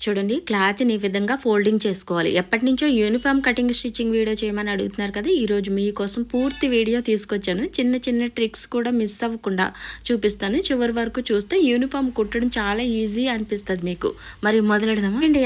చూడండి, క్లాత్ని ఈ విధంగా ఫోల్డింగ్ చేసుకోవాలి. ఎప్పటి నుంచో యూనిఫామ్ కటింగ్ స్టిచ్చింగ్ వీడియో చేయమని అడుగుతున్నారు కదా, ఈరోజు మీకోసం పూర్తి వీడియో తీసుకొచ్చాను. చిన్న చిన్న ట్రిక్స్ కూడా మిస్ అవ్వకుండా చూపిస్తాను. చివరి వరకు చూస్తే యూనిఫామ్ కుట్టడం చాలా ఈజీ అనిపిస్తుంది మీకు. మరి మొదలెడదామా అండి?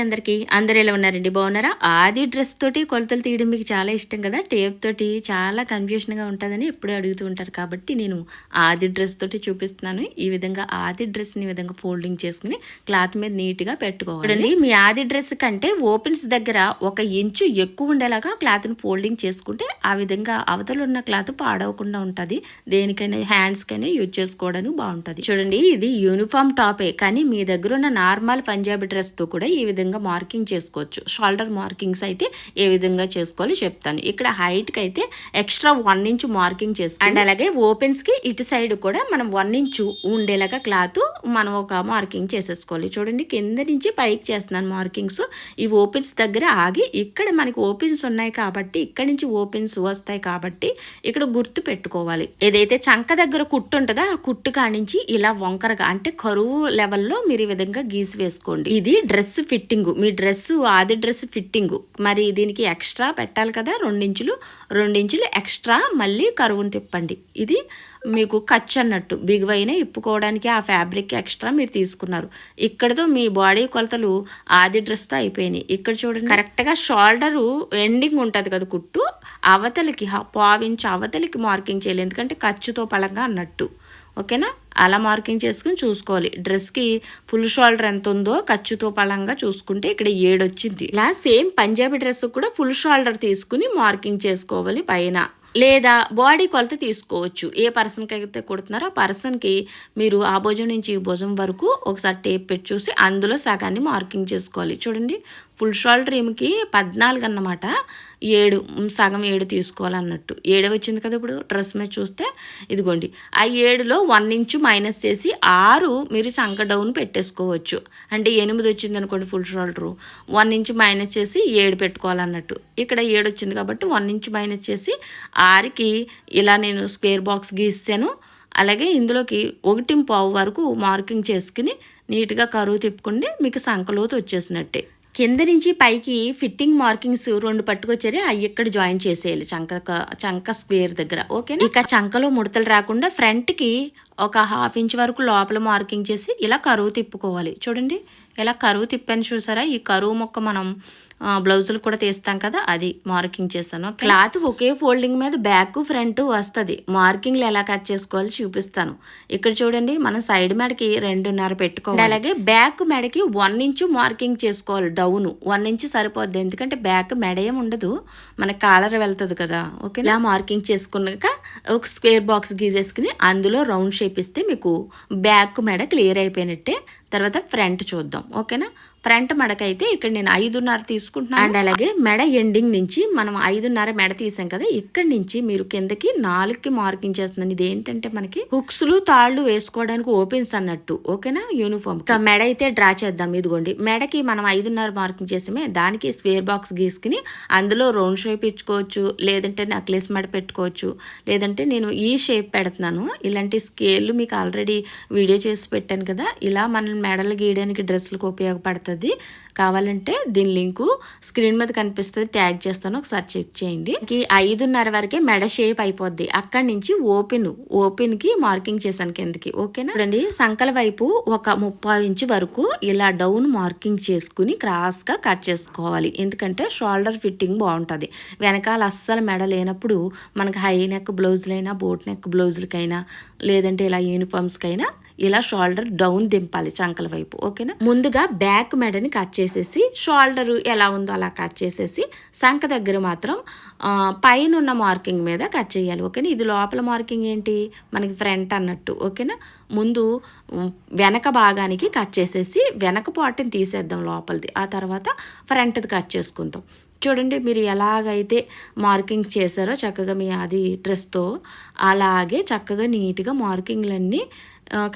అందరు ఎలా ఉన్నారండి? బాగున్నారా? ఆది డ్రెస్ తోటి కొలతలు తీయడం మీకు చాలా ఇష్టం కదా. టేప్ తోటి చాలా కన్ఫ్యూషన్గా ఉంటుందని ఎప్పుడూ అడుగుతూ ఉంటారు. కాబట్టి నేను ఆది డ్రెస్ తోటి చూపిస్తున్నాను. ఈ విధంగా ఆది డ్రెస్ని ఈ విధంగా ఫోల్డింగ్ చేసుకుని క్లాత్ మీద నీట్గా పెట్టుకోవాలి. మీ ఆది డ్రెస్ కంటే ఓపెన్స్ దగ్గర 1 ఇంచు ఎక్కువ ఉండేలాగా క్లాత్ని ఫోల్డింగ్ చేసుకుంటే ఆ విధంగా అవతల ఉన్న క్లాత్ పాడవకుండా ఉంటుంది. దేనికైనా హ్యాండ్స్కైనా యూజ్ చేసుకోవడానికి బాగుంటుంది. చూడండి, ఇది యూనిఫామ్ టాపే, కానీ మీ దగ్గర ఉన్న నార్మల్ పంజాబీ డ్రెస్తో కూడా ఈ విధంగా మార్కింగ్ చేసుకోవచ్చు. షోల్డర్ మార్కింగ్స్ అయితే ఏ విధంగా చేసుకోవాలో చెప్తాను. ఇక్కడ హైట్కి అయితే ఎక్స్ట్రా 1 ఇంచు మార్కింగ్ చేసుకోవాలి. అండ్ అలాగే ఓపెన్స్కి ఇటు సైడ్ కూడా మనం 1 ఇంచు ఉండేలాగా క్లాత్ మనం ఒక మార్కింగ్ చేసేసుకోవాలి. చూడండి, కింద నుంచి పైకి చేస్తున్నాను మార్కింగ్స్. ఈ ఓపెన్స్ దగ్గర ఆగి ఇక్కడ మనకి ఓపెన్స్ ఉన్నాయి కాబట్టి ఇక్కడ నుంచి ఓపెన్స్ వస్తాయి కాబట్టి ఇక్కడ గుర్తు పెట్టుకోవాలి. ఏదైతే చంక దగ్గర కుట్టు ఉంటుందో ఆ కుట్టు కానించి ఇలా వంకరగా అంటే కరువు లెవెల్లో మీరు ఈ విధంగా గీసి వేసుకోండి. ఇది డ్రెస్ ఫిట్టింగ్, మీ డ్రెస్ ఆది డ్రెస్ ఫిట్టింగ్. మరి దీనికి ఎక్స్ట్రా పెట్టాలి కదా, 2 ఇంచులు ఎక్స్ట్రా మళ్ళీ కరువును తిప్పండి. ఇది మీకు ఖర్చు అన్నట్టు, బిగువైనా ఇప్పుకోవడానికి ఆ ఫ్యాబ్రిక్ ఎక్స్ట్రా మీరు తీసుకున్నారు. ఇక్కడతో మీ బాడీ కొలతలు ఆది డ్రెస్తో అయిపోయినాయి. ఇక్కడ చూడండి, కరెక్ట్గా షోల్డరు ఎండింగ్ ఉంటుంది కదా కుట్టు, అవతలికి 1/2 ఇంచు అవతలికి మార్కింగ్ చేయాలి. ఎందుకంటే ఖర్చుతో పలంగా అన్నట్టు. ఓకేనా? అలా మార్కింగ్ చేసుకుని చూసుకోవాలి. డ్రెస్కి ఫుల్ షోల్డర్ ఎంత ఉందో ఖర్చుతో పలంగా చూసుకుంటే ఇక్కడ 7 వచ్చింది. ఇలా సేమ్ పంజాబీ డ్రెస్ కూడా ఫుల్ షోల్డర్ తీసుకుని మార్కింగ్ చేసుకోవాలి పైన. లేదా బాడీ కొలత తీసుకోవచ్చు. ఏ పర్సన్కి అయితే కుడుతున్నారో ఆ పర్సన్కి మీరు ఆ భుజం నుంచి ఈ భుజం వరకు ఒకసారి టేప్ పెట్టి చూసి అందులో సగాన్ని మార్కింగ్ చేసుకోవాలి. చూడండి, ఫుల్ షోల్డర్ ఏమికి 14 అన్నమాట, 7 సగం 7 తీసుకోవాలన్నట్టు. 7 వచ్చింది కదా. ఇప్పుడు డ్రెస్ మీద చూస్తే ఇదిగోండి, ఆ 7లో 1 ఇంచు మైనస్ చేసి 6 మీరు చంక డౌన్ పెట్టేసుకోవచ్చు. అంటే 8 వచ్చింది అనుకోండి ఫుల్ షోల్డరు, 1 ఇంచు మైనస్ చేసి 7 పెట్టుకోవాలన్నట్టు. ఇక్కడ 7 వచ్చింది కాబట్టి 1 ఇంచు మైనస్ చేసి 6కి ఇలా నేను స్క్వేర్ బాక్స్ గీసాను. అలాగే ఇందులోకి 1.5 వరకు మార్కింగ్ చేసుకుని నీట్గా కరువు తిప్పుకుంటే మీకు సంకలోతు వచ్చేసినట్టే. కింద నుంచి పైకి ఫిట్టింగ్ మార్కింగ్స్ 2 పట్టుకొచ్చారు, అవి ఇక్కడ జాయిన్ చేసేయాలి చంక స్క్వేర్ దగ్గర. ఓకేనా? ఇక చంకలో ముడతలు రాకుండా ఫ్రంట్కి ఒక 1/2 ఇంచ్ వరకు లోపల మార్కింగ్ చేసి ఇలా కరువు తిప్పుకోవాలి. చూడండి, ఇలా కరువు తిప్పాను చూసారా? ఈ కరువు మొక్క మనం బ్లౌజులు కూడా తీస్తాం కదా, అది మార్కింగ్ చేస్తాను. క్లాత్ ఒకే ఫోల్డింగ్ మీద బ్యాక్ ఫ్రంట్ వస్తుంది. మార్కింగ్లు ఎలా కట్ చేసుకోవాలో చూపిస్తాను. ఇక్కడ చూడండి, మనం సైడ్ మెడకి 2.5 పెట్టుకోవాలి. అలాగే బ్యాక్ మెడకి 1 ఇంచు మార్కింగ్ చేసుకోవాలి. డౌన్ 1 ఇంచు సరిపోద్ది, ఎందుకంటే బ్యాక్ మెడ ఏం ఉండదు, మన కాలర్ వెళ్తుంది కదా. ఓకే, ఇలా మార్కింగ్ చేసుకున్నాక ఒక స్క్వేర్ బాక్స్ గీసేసుకుని అందులో రౌండ్ షేప్ ఇస్తే మీకు బ్యాక్ మెడ క్లియర్ అయిపోయినట్టే. తర్వాత ఫ్రంట్ చూద్దాం. ఓకేనా? ఫ్రంట్ మెడకైతే ఇక్కడ నేను 5.5 తీసుకుంటున్నాను. అండ్ అలాగే మెడ ఎండింగ్ నుంచి మనం 5.5 మెడ తీసాం కదా, ఇక్కడ నుంచి మీరు కిందకి 4కి మార్కింగ్ చేస్తున్నాను. ఇది ఏంటంటే మనకి హుక్స్లు తాళ్ళు వేసుకోవడానికి ఓపెన్స్ అన్నట్టు. ఓకేనా? యూనిఫామ్ మెడ అయితే డ్రా చేద్దాం. ఇదిగోండి, మెడకి మనం 5.5 మార్కింగ్ చేసామే, దానికి స్క్వేర్ బాక్స్ గీసుకుని అందులో రౌండ్ షేప్ ఇచ్చుకోవచ్చు, లేదంటే నెక్లెస్ మెడ పెట్టుకోవచ్చు, లేదంటే నేను ఈ షేప్ పెడుతున్నాను. ఇలాంటి స్కేల్ మీకు ఆల్రెడీ వీడియో చేసి పెట్టాను కదా, ఇలా మన మెడలు గీయడానికి డ్రెస్లకు ఉపయోగపడుతుంది. కావాలంటే దీని లింకు స్క్రీన్ మీద కనిపిస్తుంది, ట్యాగ్ చేస్తాను, ఒకసారి చెక్ చేయండి. 5.5 వరకే మెడ షేప్ అయిపోద్ది. అక్కడి నుంచి ఓపెన్ కి మార్కింగ్ చేశాను కిందకి. ఓకేనా? చూడండి, సంకల వైపు ఒక 30 ఇంచు వరకు ఇలా డౌన్ మార్కింగ్ చేసుకుని క్రాస్ గా కట్ చేసుకోవాలి. ఎందుకంటే షోల్డర్ ఫిట్టింగ్ బాగుంటుంది. వెనకాల అస్సలు మెడ లేనప్పుడు మనకి హై నెక్ బ్లౌజులైనా బోట్ నెక్ బ్లౌజులకైనా లేదంటే ఇలా యూనిఫామ్స్కైనా ఇలా షోల్డర్ డౌన్ దింపాలి చంకల వైపు. ఓకేనా? ముందుగా బ్యాక్ మెడని కట్ చేసేసి షోల్డర్ ఎలా ఉందో అలా కట్ చేసేసి సంక దగ్గర మాత్రం పైన ఉన్న మార్కింగ్ మీద కట్ చేయాలి. ఓకేనా? ఇది లోపల మార్కింగ్ ఏంటి మనకి ఫ్రంట్ అన్నట్టు. ఓకేనా? ముందు వెనక భాగానికి కట్ చేసేసి వెనక పార్ట్ని తీసేద్దాం లోపలిది, ఆ తర్వాత ఫ్రంట్ది కట్ చేసుకుందాం. చూడండి, మీరు ఎలాగైతే మార్కింగ్ చేశారో చక్కగా మీ అది డ్రెస్తో అలాగే చక్కగా నీట్గా మార్కింగ్లన్నీ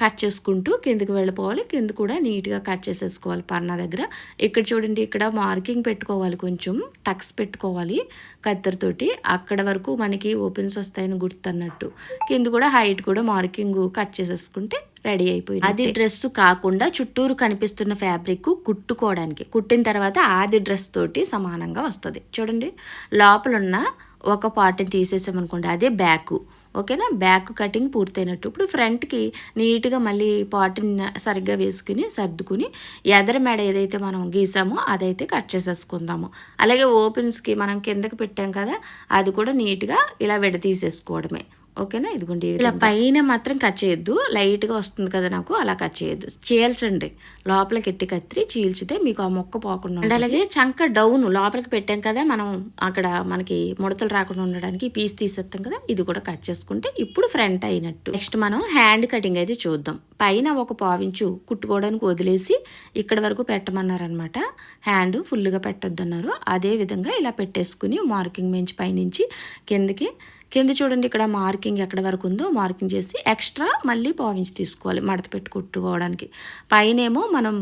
కట్ చేసుకుంటూ కిందకి వెళ్ళిపోవాలి. కింద కూడా నీట్గా కట్ చేసేసుకోవాలి పన్నా దగ్గర. ఇక్కడ చూడండి, ఇక్కడ మార్కింగ్ పెట్టుకోవాలి, కొంచెం టక్స్ పెట్టుకోవాలి కత్తెరతోటి. అక్కడ వరకు మనకి ఓపెన్స్ వస్తాయని గుర్తు అన్నట్టు. కింద కూడా హైట్ కూడా మార్కింగ్ కట్ చేసేసుకుంటే రెడీ అయిపోయింది. అది డ్రెస్ కాకుండా చుట్టూరు కనిపిస్తున్న ఫ్యాబ్రిక్ కుట్టుకోవడానికి, కుట్టిన తర్వాత ఆది డ్రెస్ తోటి సమానంగా వస్తుంది. చూడండి, లోపల ఉన్న ఒక పార్ట్ని తీసేసామనుకోండి, అదే బ్యాక్. ఓకేనా, బ్యాక్ కటింగ్ పూర్తయినట్టు. ఇప్పుడు ఫ్రంట్కి నీట్గా మళ్ళీ పార్ట్ని సరిగ్గా వేసుకుని సర్దుకుని ఎదర మెడ ఏదైతే మనం గీసామో అదైతే కట్ చేసేసుకుందాము. అలాగే ఓపెన్స్కి మనం కిందకి పెట్టాం కదా, అది కూడా నీట్గా ఇలా విడతీసేసుకోవడమే. ఓకేనా, ఇదిగోండి ఇలా పైన మాత్రం కట్ చేయొద్దు, లైట్గా వస్తుంది కదా నాకు, అలా కట్ చేయొద్దు, చీల్చండి. లోపలికి ఎట్టి కత్తిరి చీల్చితే మీకు ఆ మొక్క పోకుండా ఉంటుంది. అలాగే చంక డౌన్ లోపలికి పెట్టాం కదా మనం, అక్కడ మనకి ముడతలు రాకుండా ఉండడానికి పీస్ తీసేస్తాం కదా, ఇది కూడా కట్ చేసుకుంటే ఇప్పుడు ఫ్రంట్ అయినట్టు. నెక్స్ట్ మనం హ్యాండ్ కటింగ్ అయితే చూద్దాం. పైన ఒక పావించు కుట్టుకోవడానికి వదిలేసి ఇక్కడ వరకు పెట్టమన్నారనమాట. హ్యాండ్ ఫుల్గా పెట్టొద్దన్నారు. అదే విధంగా ఇలా పెట్టేసుకుని మార్కింగ్ మించి పైనుంచి కింద చూడండి, ఇక్కడ మార్కింగ్ ఎక్కడ వరకు ఉందో మార్కింగ్ చేసి ఎక్స్ట్రా మళ్ళీ పావించి తీసుకోవాలి మడత పెట్టి కుట్టుకోవడానికి. పైనేమో మనం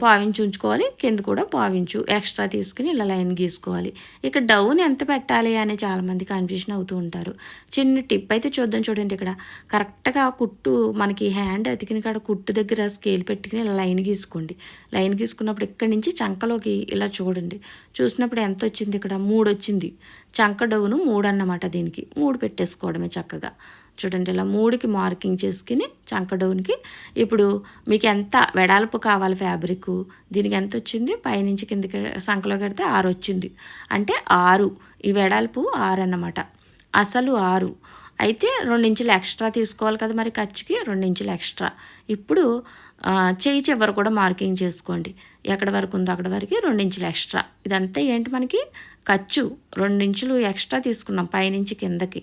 పావించి ఉంచుకోవాలి, కింద కూడా పావించు ఎక్స్ట్రా తీసుకుని ఇలా లైన్ గీసుకోవాలి. ఇక్కడ డౌన్ ఎంత పెట్టాలి అని చాలామంది కన్ఫ్యూజన్ అవుతూ ఉంటారు. చిన్న టిప్ అయితే చూద్దాం. చూడండి, ఇక్కడ కరెక్ట్గా కుట్టు మనకి హ్యాండ్ అతికిన కాడ కుట్టు దగ్గర స్కేల్ పెట్టుకుని ఇలా లైన్ గీసుకోండి. లైన్ గీసుకున్నప్పుడు ఇక్కడి నుంచి చంకలోకి ఇలా చూడండి, చూసినప్పుడు ఎంత వచ్చింది, ఇక్కడ 3 వచ్చింది. చంక డౌను 3 అన్నమాట. దీనికి 3 పెట్టేసుకోవడమే చక్కగా. చూడండి, ఇలా 3కి మార్కింగ్ చేసుకుని చంక డౌన్కి. ఇప్పుడు మీకు ఎంత వెడల్పు కావాలి ఫ్యాబ్రిక్, దీనికి ఎంత వచ్చింది, పైనుంచి కిందకి సంకలో కడితే 6 వచ్చింది. అంటే 6, ఈ వెడల్పు 6 అన్నమాట. అసలు 6 అయితే 2 ఇంచులు ఎక్స్ట్రా తీసుకోవాలి కదా మరి, ఖర్చుకి 2 ఇంచులు ఎక్స్ట్రా. ఇప్పుడు చేయి చివర కూడా మార్కింగ్ చేసుకోండి, ఎక్కడ వరకు ఉందో అక్కడ వరకు 2 ఇంచులు ఎక్స్ట్రా. ఇదంతా ఏంటి మనకి ఖర్చు, 2 ఇంచులు ఎక్స్ట్రా తీసుకున్నాం పైనుంచి కిందకి.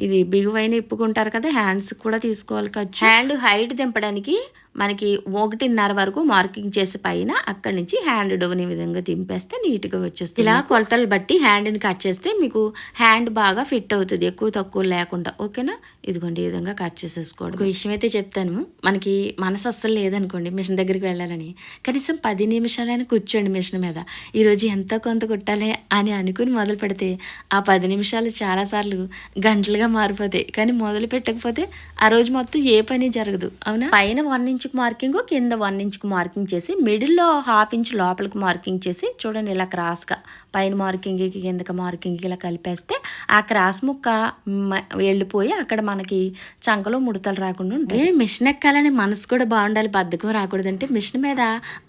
ఇది బిగువైన ఇప్పుకుంటారు కదా, హ్యాండ్స్ కూడా తీసుకోవాలి ఖర్చు. హ్యాండ్ హైట్ దింపడానికి మనకి 1.5 వరకు మార్కింగ్ చేసి పైన అక్కడి నుంచి హ్యాండ్ డౌన్ ఈ విధంగా దింపేస్తే నీట్గా వచ్చేస్తుంది. ఇలా కొలతలు బట్టి హ్యాండ్ని కట్ చేస్తే మీకు హ్యాండ్ బాగా ఫిట్ అవుతుంది, ఎక్కువ తక్కువ లేకుండా. ఓకేనా, ఇదిగోండి ఈ విధంగా కట్ చేసేసుకోండి. ఒక విషయం అయితే చెప్తాను, మనకి మనసు అస్సలు లేదనుకోండి మిషన్ దగ్గరికి వెళ్ళాలని, కనీసం 10 నిమిషాలైనా కూర్చోండి మిషన్ మీద. ఈరోజు ఎంతో కొంత కుట్టాలి అని అనుకుని మొదలు పెడితే ఆ 10 నిమిషాలు చాలాసార్లు గంటలుగా మారిపోతాయి. కానీ మొదలు పెట్టకపోతే ఆ రోజు మొత్తం ఏ పని జరగదు. అవునా, పైన 1 ఇంచుకి మార్కింగ్, కింద 1 ఇంచుకి మార్కింగ్ చేసి మిడిల్లో 1/2 ఇంచ్ లోపలికి మార్కింగ్ చేసి చూడండి, ఇలా క్రాస్గా పైన మార్కింగ్కి కిందకి మార్కింగ్కి ఇలా కలిపేస్తే ఆ క్రాస్ ముక్క వెళ్ళిపోయి అక్కడ మనకి చంకలో ముడతలు రాకుండా ఉంటాయి. మిషన్ ఎక్కాలని మనసు కూడా బాగుండాలి, బద్ధకం రాకూడదంటే మిషన్ మీద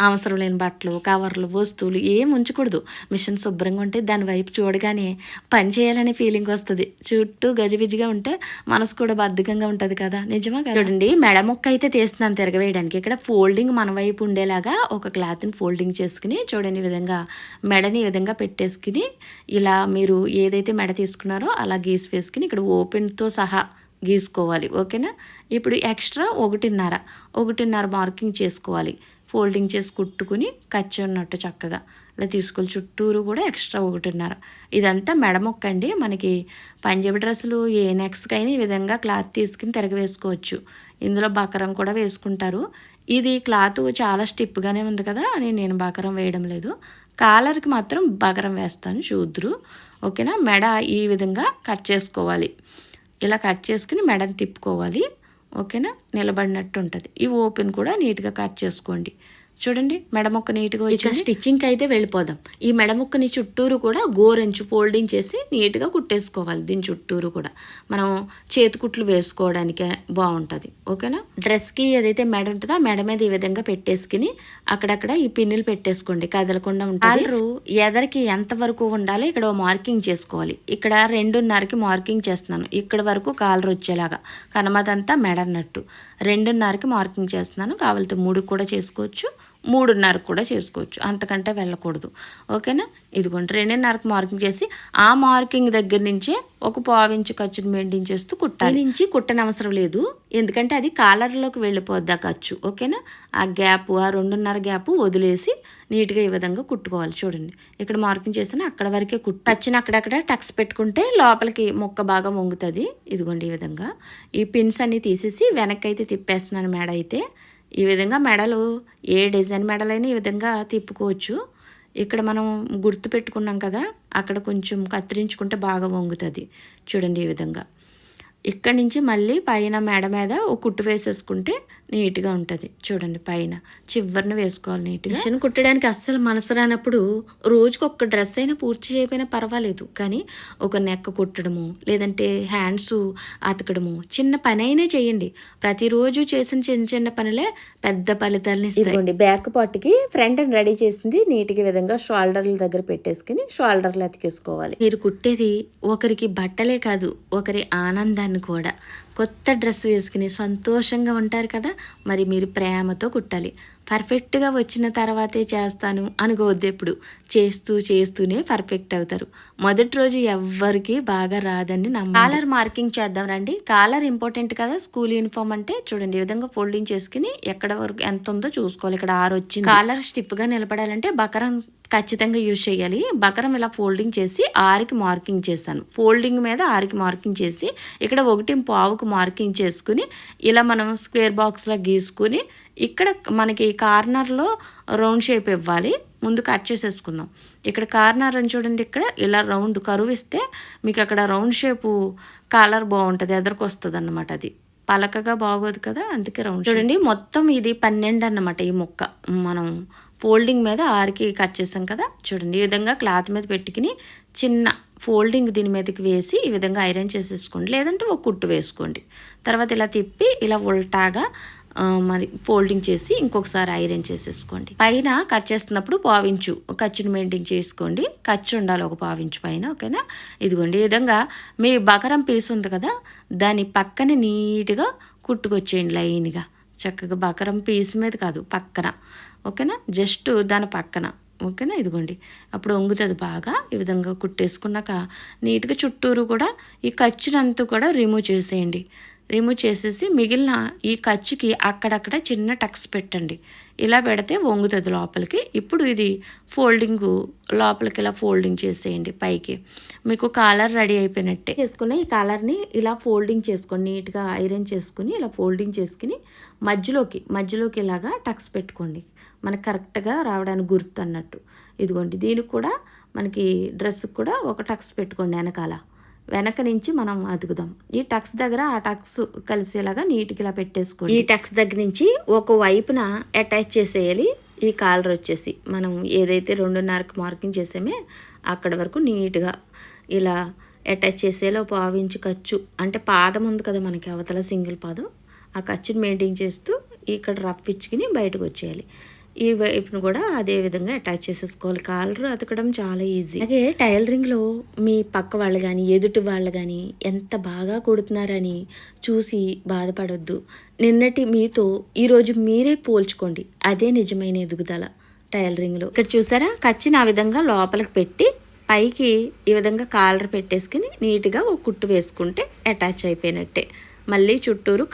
అవసరం లేని బట్టలు, కవర్లు, వస్తువులు ఏం ఉంచకూడదు. మిషన్ శుభ్రంగా ఉంటే దాని వైపు చూడగానే పని చేయాలనే ఫీలింగ్ వస్తుంది. చుట్టూ గజిబిజిగా ఉంటే మనసు కూడా బద్ధకంగా ఉంటుంది కదా, నిజమా కదా. చూడండి, మెడ ముక్క అయితే తీస్తున్నాను తిరగవేయడానికి. ఇక్కడ ఫోల్డింగ్ మన వైపు ఉండేలాగా ఒక క్లాత్ని ఫోల్డింగ్ చేసుకుని చూడండి, ఈ విధంగా మెడని ఈ విధంగా పెట్టేసుకుని ఇలా మీరు ఏదైతే మెడ తీసుకున్నారో అలా గీసి వేసుకుని ఇక్కడ ఓపెన్తో సహా గీసుకోవాలి. ఓకేనా, ఇప్పుడు ఎక్స్ట్రా 1.5 మార్కింగ్ చేసుకోవాలి. ఫోల్డింగ్ చేసి కుట్టుకుని ఖర్చు ఉన్నట్టు చక్కగా ఇలా తీసుకోవాలి. చుట్టూరు కూడా ఎక్స్ట్రా 1.5. ఇదంతా మెడమొక్కండి. మనకి పంజాబీ డ్రెస్సులు ఏ నెక్స్కైనా ఈ విధంగా క్లాత్ తీసుకుని తిరగవేసుకోవచ్చు. ఇందులో బకరం కూడా వేసుకుంటారు. ఇది క్లాత్ చాలా స్టిప్గానే ఉంది కదా అని నేను బకరం వేయడం లేదు. కాలర్కి మాత్రం బకరం వేస్తాను, చూద్దురు. ఓకేనా, మెడ ఈ విధంగా కట్ చేసుకోవాలి. ఇలా కట్ చేసుకుని మెడని తిప్పుకోవాలి. ఓకేనా, నిలబడినట్టు ఉంటుంది. ఈ ఓపెన్ కూడా నీట్గా కట్ చేసుకోండి. చూడండి, మెడముక్క నీట్గా వచ్చి స్టిచ్చింగ్కి అయితే వెళ్ళిపోదాం. ఈ మెడముక్కని చుట్టూరు కూడా గోరెంచు ఫోల్డింగ్ చేసి నీట్గా కుట్టేసుకోవాలి. దీని చుట్టూరు కూడా మనం చేతి కుట్లు వేసుకోవడానికి బాగుంటుంది. ఓకేనా, డ్రెస్కి ఏదైతే మెడ ఉంటుందో ఆ మెడ మీద ఈ విధంగా పెట్టేసుకుని అక్కడక్కడ ఈ పిన్నులు పెట్టేసుకోండి, కదలకుండా ఉంటుంది. కాలరు ఎదరికి ఎంత వరకు ఉండాలో ఇక్కడ మార్కింగ్ చేసుకోవాలి. ఇక్కడ 2.5కి మార్కింగ్ చేస్తున్నాను, ఇక్కడ వరకు కాలర్ వచ్చేలాగా. కనమదంతా మెడ అన్నట్టు 2.5కి మార్కింగ్ చేస్తున్నాను. కావాలితే 3 కూడా చేసుకోవచ్చు, 3.5 కూడా చేసుకోవచ్చు, అంతకంటే వెళ్ళకూడదు. ఓకేనా, ఇదిగోండి 2.5కి మార్కింగ్ చేసి ఆ మార్కింగ్ దగ్గర నుంచే ఒక 1/4 ఇంచు ఖర్చుని మెయింటైన్ చేస్తూ కుట్టాలి. నుంచి కుట్టనవసరం లేదు, ఎందుకంటే అది కాలర్లోకి వెళ్ళిపోద్ది ఆ ఖర్చు. ఓకేనా, ఆ గ్యాప్, ఆ 2.5 గ్యాప్ వదిలేసి నీట్గా ఈ విధంగా కుట్టుకోవాలి. చూడండి, ఇక్కడ మార్కింగ్ చేసిన అక్కడ వరకే ఖర్చుని అక్కడక్కడ టక్స్ పెట్టుకుంటే లోపలికి మొక్క బాగా వంగుతుంది. ఇదిగోండి ఈ విధంగా ఈ పిన్స్ అన్ని తీసేసి వెనక్కి అయితే తిప్పేస్తున్నాను. మెడ అయితే ఈ విధంగా మెడలు ఏ డిజైన్ మెడలైనా ఈ విధంగా తిప్పుకోవచ్చు. ఇక్కడ మనం గుర్తు పెట్టుకున్నాం కదా, అక్కడ కొంచెం కత్తిరించుకుంటే బాగా వంగుతుంది. చూడండి, ఈ విధంగా ఇక్కడి నుంచి మళ్ళీ పైన మెడ మీద ఒక కుట్టు వేసేసుకుంటే నీట్గా ఉంటుంది. చూడండి పైన చివరిని వేసుకోవాలి నీట్గా. మిషన్ కుట్టడానికి అస్సలు మనసు రానప్పుడు రోజుకి ఒక్క డ్రెస్ అయినా పూర్తి చేయకపోయినా పర్వాలేదు, కానీ ఒక నెక్ కుట్టడము లేదంటే హ్యాండ్స్ అతకడము చిన్న పని అయినా చేయండి. ప్రతిరోజు చేసిన చిన్న చిన్న పనులే పెద్ద ఫలితాలని ఇస్తాయి. బ్యాక్ పార్ట్కి ఫ్రంట్ రెడీ చేసింది నీట్గా విధంగా షోల్డర్ల దగ్గర పెట్టేసుకుని షోల్డర్లు అతికేసుకోవాలి. మీరు కుట్టేది ఒకరికి బట్టలే కాదు, ఒకరి ఆనందాన్ని కూడా. కొత్త డ్రెస్ వేసుకుని సంతోషంగా ఉంటారు కదా, మరి మీరు ప్రేమతో కుట్టాలి. పర్ఫెక్ట్గా వచ్చిన తర్వాతే చేస్తాను అనుకోవద్దు. ఎప్పుడు చేస్తూనే పర్ఫెక్ట్ అవుతారు. మొదటి రోజు ఎవ్వరికి బాగా రాదని కాలర్ మార్కింగ్ చేద్దాం రండి. కాలర్ ఇంపార్టెంట్ కదా, స్కూల్ యూనిఫామ్ అంటే. చూడండి ఈ విధంగా ఫోల్డింగ్ చేసుకుని ఎక్కడ వరకు ఎంత ఉందో చూసుకోవాలి. ఇక్కడ 6 వచ్చింది. కాలర్ స్టిఫ్గా నిలబడాలంటే బకరం ఖచ్చితంగా యూజ్ చేయాలి. బకరం ఇలా ఫోల్డింగ్ చేసి 6కి మార్కింగ్ చేశాను. ఫోల్డింగ్ మీద 6కి మార్కింగ్ చేసి ఇక్కడ 1.5కి మార్కింగ్ చేసుకుని ఇలా మనం స్క్వేర్ బాక్స్లా గీసుకుని ఇక్కడ మనకి కార్నర్లో రౌండ్ షేప్ ఇవ్వాలి. ముందు కట్ చేసేసుకుందాం. ఇక్కడ కార్నర్ అని చూడండి, ఇక్కడ ఇలా రౌండ్ కరువు ఇస్తే మీకు అక్కడ రౌండ్ షేపు కాలర్ బాగుంటుంది, ఎదరికొస్తుంది అన్నమాట. అది పలకగా బాగోదు కదా, అందుకే రౌండ్. చూడండి మొత్తం ఇది 12 అన్నమాట. ఈ ముక్క మనం ఫోల్డింగ్ మీద 6కి కట్ చేసాం కదా. చూడండి ఈ విధంగా క్లాత్ మీద పెట్టుకుని చిన్న ఫోల్డింగ్ దీని మీదకి వేసి ఈ విధంగా ఐరన్ చేసేసుకోండి, లేదంటే ఒక కుట్టు వేసుకోండి. తర్వాత ఇలా తిప్పి ఇలా ఉల్టాగా మరి ఫోల్డింగ్ చేసి ఇంకొకసారి ఐరన్ చేసేసుకోండి. పైన కట్ చేస్తున్నప్పుడు పావించు ఖర్చును మెయింటైన్ చేసుకోండి. ఖర్చు ఉండాలి ఒక పావించు పైన, ఓకేనా. ఇదిగోండి ఈ విధంగా మీ బకరం పీస్ ఉంది కదా, దాని పక్కన నీట్గా కుట్టుకొచ్చేయండి లైన్గా. చక్కగా బకరం పీస్ మీద కాదు, పక్కన, ఓకేనా, జస్ట్ దాని పక్కన, ఓకేనా. ఇదిగోండి అప్పుడు వంగుతుంది బాగా. ఈ విధంగా కుట్టేసుకున్నాక నీట్గా చుట్టూరు కూడా ఈ ఖర్చునంతా కూడా రిమూవ్ చేసేయండి. రిమూవ్ చేసేసి మిగిలిన ఈ ఖర్చుకి అక్కడక్కడ చిన్న టక్స్ పెట్టండి. ఇలా పెడితే వంగుతుంది లోపలికి. ఇప్పుడు ఇది ఫోల్డింగ్ లోపలికి ఇలా ఫోల్డింగ్ చేసేయండి పైకి. మీకు కాలర్ రెడీ అయిపోయినట్టే. చేసుకుని ఈ కాలర్ని ఇలా ఫోల్డింగ్ చేసుకొని నీట్గా ఐరన్ చేసుకుని ఇలా ఫోల్డింగ్ చేసుకుని మధ్యలోకి ఇలాగా టక్స్ పెట్టుకోండి, మనకు కరెక్ట్గా రావడానికి గుర్తు అన్నట్టు. ఇదిగోండి దీనికి కూడా మనకి డ్రెస్కి కూడా ఒక టక్స్ పెట్టుకోండి వెనక నుంచి మనం అతుకుదాం. ఈ టక్స్ దగ్గర ఆ టక్స్ కలిసేలాగా నీట్గా ఇలా పెట్టేసుకోండి. ఈ టక్స్ దగ్గర నుంచి ఒక వైపున అటాచ్ చేసేయాలి. ఈ కాలర్ వచ్చేసి మనం ఏదైతే 2.5కి మార్కింగ్ చేసామే అక్కడ వరకు నీట్గా ఇలా అటాచ్ చేసేలా 1/2 ఇంచు ఖర్చు, అంటే పాదం ఉంది కదా మనకి అవతల సింగిల్ పాదం, ఆ ఖర్చుని మెయింటైన్ చేస్తూ ఇక్కడ రఫ్ ఇచ్చుకుని బయటకు వచ్చేయాలి. ఈ వైపును కూడా అదే విధంగా అటాచ్ చేసేసుకోవాలి. కాలర్ అతకడం చాలా ఈజీ. అలాగే టైలరింగ్లో మీ పక్క వాళ్ళు కానీ ఎదుటి వాళ్ళు కానీ ఎంత బాగా కుడుతున్నారని చూసి బాధపడొద్దు. నిన్నటి మీతో ఈరోజు మీరే పోల్చుకోండి, అదే నిజమైన ఎదుగుదల టైలరింగ్లో. ఇక్కడ చూసారా, ఖర్చుని ఆ విధంగా లోపలికి పెట్టి పైకి ఈ విధంగా కాలర్ పెట్టేసుకుని నీట్గా ఒక కుట్టు వేసుకుంటే అటాచ్ అయిపోయినట్టే. మళ్ళీ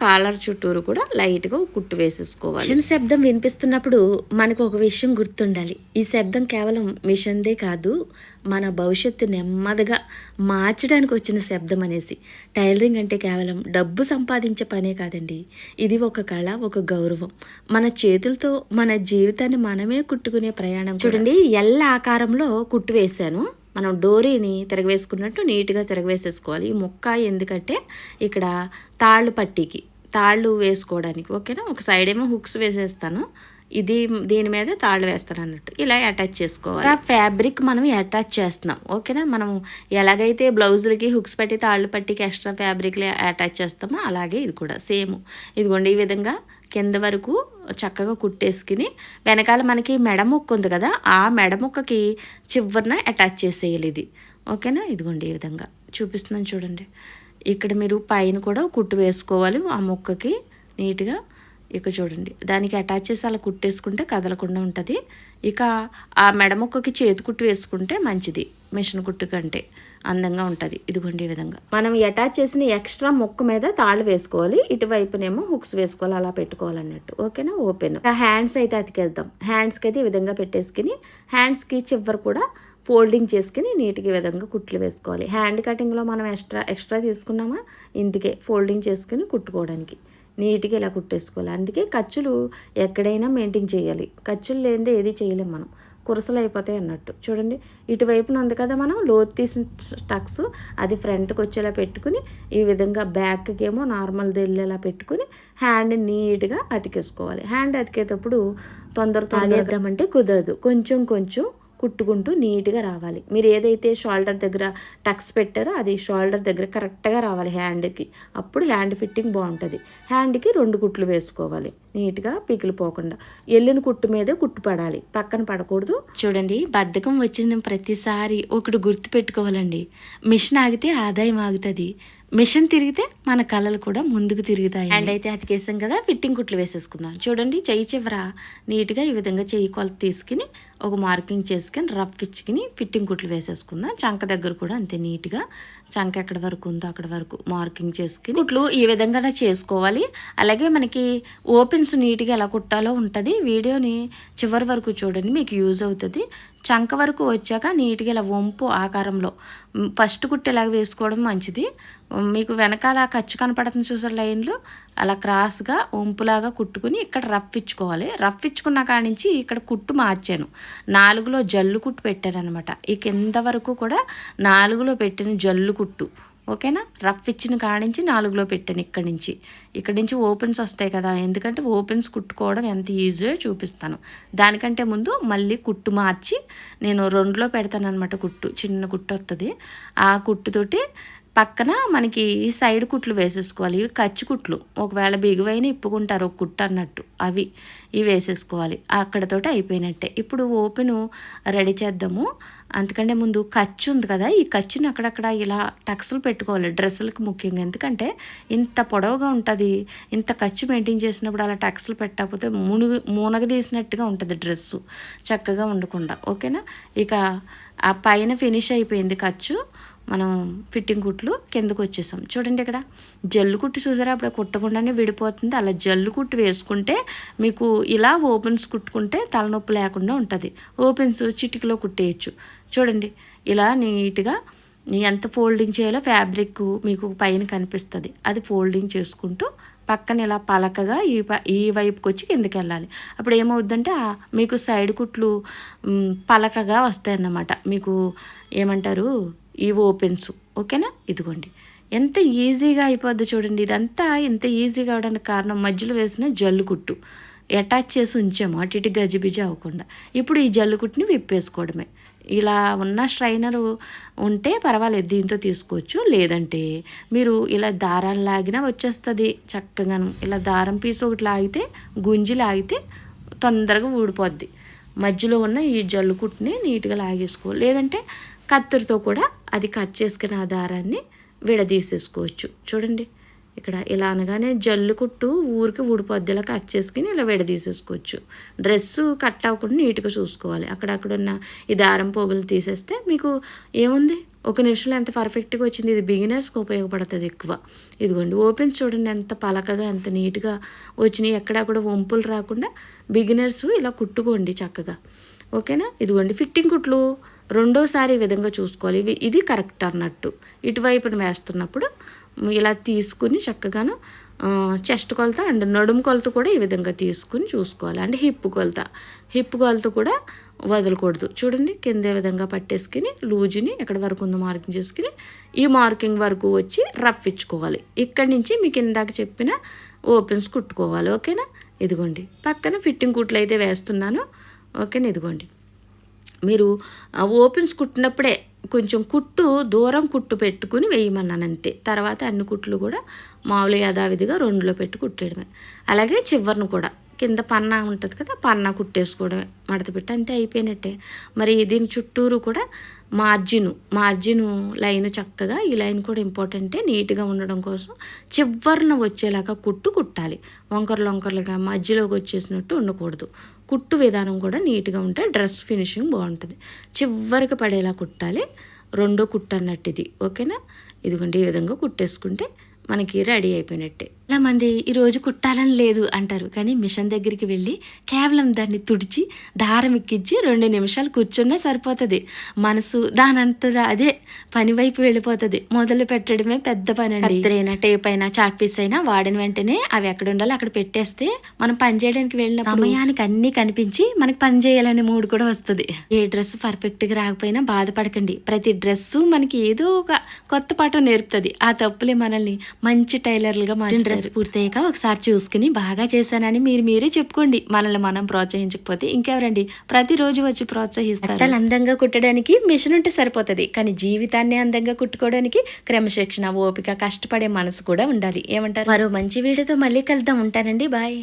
కాలర్ చుట్టూరు కూడా లైట్గా కుట్టు వేసేసుకోవాలి. మిషన్ శబ్దం వినిపిస్తున్నప్పుడు మనకు ఒక విషయం గుర్తుండాలి. ఈ శబ్దం కేవలం మిషన్దే కాదు, మన భవిష్యత్తు నెమ్మదిగా మార్చడానికి వచ్చిన శబ్దం అనేసి. టైలరింగ్ అంటే కేవలం డబ్బు సంపాదించే పనే కాదండి, ఇది ఒక కళ, ఒక గౌరవం. మన చేతులతో మన జీవితాన్ని మనమే కుట్టుకునే ప్రయాణం. చూడండి ఎల్ల ఆకారంలో కుట్టు వేశాను. మనం డోరీని తిరగవేసుకున్నట్టు నీట్గా తిరగవేసేసుకోవాలి. ఈ ముక్క ఎందుకంటే ఇక్కడ తాళ్ళు వేసుకోవడానికి, ఓకేనా. ఒక సైడ్ ఏమో హుక్స్ వేసేస్తాను, దీని మీద తాళ్ళు వేస్తాను అన్నట్టు. ఇలా అటాచ్ చేసుకోవాలి. ఆ ఫ్యాబ్రిక్ మనం అటాచ్ చేస్తున్నాం, ఓకేనా. మనం ఎలాగైతే బ్లౌజులకి హుక్స్ పెట్టి తాళ్ళు పట్టికి ఎక్స్ట్రా ఫ్యాబ్రిక్లు అటాచ్ చేస్తామో అలాగే ఇది కూడా సేమ్. ఇదిగోండి ఈ విధంగా కింద వరకు చక్కగా కుట్టేసుకుని వెనకాల మనకి మెడముక్క ఉంది కదా, ఆ మెడముక్కకి చివరిన అటాచ్ చేసేయాలి ఇది, ఓకేనా. ఇదిగోండి ఈ విధంగా చూపిస్తున్నాను చూడండి. ఇక్కడ మీరు పైన కూడా కుట్టు వేసుకోవాలి ఆ ముక్కకి నీట్గా. ఇక చూడండి దానికి అటాచ్ చేసి అలా కుట్టేసుకుంటే కదలకుండా ఉంటుంది. ఇక ఆ మెడముక్కకి చేతి కుట్టు వేసుకుంటే మంచిది, మిషన్ కుట్టు కంటే అందంగా ఉంటుంది. ఇదిగోండి ఈ విధంగా మనం అటాచ్ చేసిన ఎక్స్ట్రా ముక్క మీద తాళ్ళు వేసుకోవాలి, ఇటువైపునేమో హుక్స్ వేసుకోవాలి, అలా పెట్టుకోవాలన్నట్టు, ఓకేనా. ఓపెన్ హ్యాండ్స్ అయితే అతికేద్దాం. హ్యాండ్స్కి అయితే ఈ విధంగా పెట్టేసుకుని హ్యాండ్స్కి చివరి కూడా ఫోల్డింగ్ చేసుకుని నీట్గా ఈ విధంగా కుట్లు వేసుకోవాలి. హ్యాండ్ కటింగ్లో మనం ఎక్స్ట్రా తీసుకున్నామా, ఇందుకే ఫోల్డింగ్ చేసుకుని కుట్టుకోవడానికి నీట్గా ఇలా కుట్టేసుకోవాలి. అందుకే ఖర్చులు ఎక్కడైనా మెయింటైన్ చేయాలి, ఖర్చులు లేనిదే ఏది చేయలేం మనం. కురసలు అయిపోతాయి అన్నట్టు. చూడండి ఇటువైపున ఉంది కదా మనం లోతు తీసిన టక్స్, అది ఫ్రంట్కి వచ్చేలా పెట్టుకుని ఈ విధంగా బ్యాక్కి ఏమో నార్మల్ వెళ్ళేలా పెట్టుకుని హ్యాండ్ నీట్గా అతికేసుకోవాలి. హ్యాండ్ అతికేటప్పుడు తొందరగా కుదరదు, కొంచెం కొంచెం కుట్టుకుంటూ నీట్గా రావాలి. మీరు ఏదైతే షోల్డర్ దగ్గర టక్స్ పెట్టారో అది షోల్డర్ దగ్గర కరెక్ట్గా రావాలి హ్యాండ్కి. అప్పుడు హ్యాండ్ ఫిట్టింగ్ బాగుంటుంది. హ్యాండ్కి 2 కుట్లు వేసుకోవాలి నీట్గా, పీకిలు పోకుండా. ఎల్లిన కుట్టు మీదే కుట్టు పడాలి, పక్కన పడకూడదు. చూడండి బద్ధకం వచ్చిన ప్రతిసారి ఒకటి గుర్తు పెట్టుకోవాలండి, మిషన్ ఆగితే ఆదాయం ఆగుతుంది, మిషన్ తిరిగితే మన కళలు కూడా ముందుకు తిరుగుతాయి. హ్యాండ్ అయితే అతికేసాం కదా, ఫిట్టింగ్ కుట్లు వేసేసుకుందాం. చూడండి చెయ్యి చివర నీట్గా ఈ విధంగా చెయ్యి కొలత తీసుకుని ఒక మార్కింగ్ చేసుకుని రఫ్ ఇచ్చుకుని ఫిట్టింగ్ కుట్లు వేసేసుకుందాం. చంక దగ్గర కూడా అంతే నీట్గా చంక ఎక్కడ వరకు ఉందో అక్కడ వరకు మార్కింగ్ చేసుకుని కుట్లు ఈ విధంగా చేసుకోవాలి. అలాగే మనకి ఓపెన్స్ నీట్గా ఎలా కుట్టాలో ఉంటుంది. వీడియోని చివరి వరకు చూడండి, మీకు యూజ్ అవుతుంది. చంక వరకు వచ్చాక నీట్గా ఇలా వంపు ఆకారంలో ఫస్ట్ కుట్టేలాగా వేసుకోవడం మంచిది. మీకు వెనకాల ఖర్చు కనపడుతుంది చూసారు లైన్లు, అలా క్రాస్గా వంపులాగా కుట్టుకుని ఇక్కడ రఫ్ ఇచ్చుకోవాలి. రఫ్ ఇచ్చుకున్న కాడి నుంచి ఇక్కడ కుట్టు మార్చాను, 4లో జల్లు కుట్టు పెట్టాను అనమాట. ఈ కింద వరకు కూడా 4లో పెట్టిన జల్లు కుట్టు, ఓకేనా. రఫ్ ఇచ్చిన కాడి నుంచి 4లో పెట్టాను. ఇక్కడి నుంచి ఓపెన్స్ వస్తాయి కదా, ఎందుకంటే ఓపెన్స్ కుట్టుకోవడం ఎంత ఈజీయో చూపిస్తాను. దానికంటే ముందు మళ్ళీ కుట్టు మార్చి నేను 2లో పెడతాను అనమాట. కుట్టు చిన్న కుట్టు వస్తుంది, ఆ కుట్టుతోటి పక్కన మనకి సైడ్ కుట్లు వేసేసుకోవాలి. ఇవి ఖర్చు కుట్లు, ఒకవేళ బిగువైన ఇప్పుకుంటారు ఒక కుట్టు అన్నట్టు, ఇవి వేసేసుకోవాలి. అక్కడతోటి అయిపోయినట్టే. ఇప్పుడు ఓపెను రెడీ చేద్దాము. అందుకంటే ముందు ఖర్చు ఉంది కదా, ఈ ఖర్చుని అక్కడక్కడ ఇలా టక్స్లు పెట్టుకోవాలి డ్రెస్సులకు ముఖ్యంగా. ఎందుకంటే ఇంత పొడవుగా ఉంటుంది, ఇంత ఖర్చు మెయింటైన్ చేసినప్పుడు అలా టక్స్లు పెట్టకపోతే మూనగ తీసినట్టుగా ఉంటుంది డ్రెస్సు, చక్కగా ఉండకుండా, ఓకేనా. ఇక ఆ పైన ఫినిష్ అయిపోయింది ఖర్చు, మనం ఫిట్టింగ్ కుట్లు కిందకు వచ్చేసాం. చూడండి ఇక్కడ జల్లు కుట్టు చూసారా, అప్పుడు కుట్టకుండానే విడిపోతుంది. అలా జల్లు కుట్టు వేసుకుంటే మీకు ఇలా ఓపెన్స్ కుట్టుకుంటే తలనొప్పి లేకుండా ఉంటుంది. ఓపెన్స్ చిటికలో కుట్టేయచ్చు. చూడండి ఇలా నీట్గా ఎంత ఫోల్డింగ్ చేయాలో ఫ్యాబ్రిక్ మీకు పైన కనిపిస్తుంది, అది ఫోల్డింగ్ చేసుకుంటూ పక్కన ఇలా పలకగా ఈ వైపుకి వచ్చి కిందకి వెళ్ళాలి. అప్పుడు ఏమవుద్దంటే మీకు సైడ్ కుట్లు పలకగా వస్తాయి అన్నమాట. మీకు ఏమంటారు ఈ ఓపెన్స్, ఓకేనా. ఇదిగోండి ఎంత ఈజీగా అయిపోద్ది చూడండి. ఇదంతా ఇంత ఈజీగా అవడానికి కారణం మధ్యలో వేసిన జల్లు కుట్టు అటాచ్ చేసి ఉంచాము, అటు ఇటు గజిబిజి అవ్వకుండా. ఇప్పుడు ఈ జల్లు కుట్టుని విప్పేసుకోవడమే. ఇలా ఉన్న స్ట్రైనర్ ఉంటే పర్వాలేదు, దీంతో తీసుకోవచ్చు. లేదంటే మీరు ఇలా దారాలు లాగినా వచ్చేస్తుంది చక్కగాను. ఇలా దారం పీసు ఒకటి లాగితే, గుంజి లాగితే తొందరగా ఊడిపోద్ది. మధ్యలో ఉన్న ఈ జల్లు కుట్టుని నీట్గా లాగేసుకోవాలి. లేదంటే కత్తిరితో కూడా అది కట్ చేసుకుని ఆ దారాన్ని విడదీసేసుకోవచ్చు. చూడండి ఇక్కడ ఇలా అనగానే జల్లు కుట్టు ఊరికి ఊడిపోద్ది, ఇలా కట్ చేసుకుని ఇలా విడదీసేసుకోవచ్చు. డ్రెస్సు కట్ అవ్వకుండా నీట్గా చూసుకోవాలి. అక్కడక్కడ ఉన్న ఈ దారం పోగులు తీసేస్తే మీకు ఏముంది, 1 నిమిషంలో ఎంత పర్ఫెక్ట్గా వచ్చింది. ఇది బిగినర్స్కి ఉపయోగపడుతుంది ఎక్కువ. ఇదిగోండి ఓపెన్స్ చూడండి ఎంత పలకగా ఎంత నీట్గా వచ్చినాయి, ఎక్కడ కూడా వంపులు రాకుండా. బిగినర్స్ ఇలా కుట్టుకోండి చక్కగా, ఓకేనా. ఇదిగోండి ఫిట్టింగ్ కుట్లు రెండోసారి ఈ విధంగా చూసుకోవాలి. ఇది కరెక్ట్ అన్నట్టు. ఇటువైపున వేస్తున్నప్పుడు ఇలా తీసుకుని చక్కగాను చెస్ట్ కొలత అండ్ నడుము కొలత కూడా ఈ విధంగా తీసుకుని చూసుకోవాలి. అంటే హిప్ కొలత కూడా వదలకూడదు. చూడండి కింద విధంగా పట్టేసుకుని లూజుని ఎక్కడ వరకు ఉందో మార్కింగ్ చేసుకుని ఈ మార్కింగ్ వరకు వచ్చి రఫ్ ఇచ్చుకోవాలి. ఇక్కడి నుంచి మీకు ఇందాక చెప్పిన ఓపెన్స్ కుట్టుకోవాలి, ఓకేనా. ఇదిగోండి పక్కన ఫిట్టింగ్ కుట్లు అయితే వేస్తున్నాను, ఓకేనా. ఇదిగోండి మీరు ఓపెన్స్ కుట్టినప్పుడే కొంచెం కుట్టు దూరం కుట్టు పెట్టుకుని వేయమన్నాను అంతే. తర్వాత అన్ని కుట్లు కూడా మామూలుగా యథావిధిగా 2లో పెట్టి కుట్టేయడమే. అలాగే చివరిని కూడా కింద పన్నా ఉంటుంది కదా, పన్నా కుట్టేసుకోవడమే, మడత పెట్టి అంతే అయిపోయినట్టే. మరి దీని చుట్టూరు కూడా మార్జిను లైన్ చక్కగా, ఈ లైన్ కూడా ఇంపార్టెంటే నీట్గా ఉండడం కోసం చివరిన వచ్చేలాగా కుట్టాలి. వంకరలుగా మధ్యలోకి వచ్చేసినట్టు ఉండకూడదు. కుట్టు విధానం కూడా నీట్గా ఉంటే డ్రెస్ ఫినిషింగ్ బాగుంటుంది. చివరికి పడేలా కుట్టాలి. 2వ కుట్టు అన్నట్టు ఇది, ఓకేనా. ఇదిగోండి ఈ విధంగా కుట్టేసుకుంటే మనకి రెడీ అయిపోయినట్టే. చాలా మంది ఈరోజు కుట్టాలని లేదు అంటారు, కానీ మిషన్ దగ్గరికి వెళ్ళి కేవలం దాన్ని తుడిచి దారం ఎక్కించి 2 నిమిషాలు కూర్చున్నా సరిపోతుంది. మనసు దానంతగా అదే పని వైపు వెళ్ళిపోతుంది. మొదలు పెట్టడమే పెద్ద పని అండి. కత్తెరైనా టేప్ అయినా చాక్ పీస్ అయినా వాడిన వెంటనే అవి ఎక్కడ ఉండాలో అక్కడ పెట్టేస్తే మనం పని చేయడానికి వెళ్ళిన సమయానికి అన్నీ కనిపించి మనకి పని చేయాలనే మూడు కూడా వస్తుంది. ఏ డ్రెస్ పర్ఫెక్ట్గా రాకపోయినా బాధపడకండి. ప్రతి డ్రెస్సు మనకి ఏదో ఒక కొత్త పాఠం నేర్పుతుంది. ఆ తప్పులే మనల్ని మంచి టైలర్లుగా మార్చుతాయి. డ్రెస్ పూర్తయ్యాక ఒకసారి చూసుకుని బాగా చేశానని మీరే చెప్పుకోండి. మనల్ని మనం ప్రోత్సహించకపోతే ఇంకెవరండి ప్రతిరోజు వచ్చి ప్రోత్సహిస్తారు. బట్టలు అందంగా కుట్టడానికి మిషన్ ఉంటే సరిపోతుంది, కానీ జీవితాన్ని అందంగా కుట్టుకోవడానికి క్రమశిక్షణ, ఓపిక, కష్టపడే మనసు కూడా ఉండాలి. ఏమంటారు? మరో మంచి వీడియోతో మళ్ళీ కలుద్దాం. ఉంటానండి. బాయ్.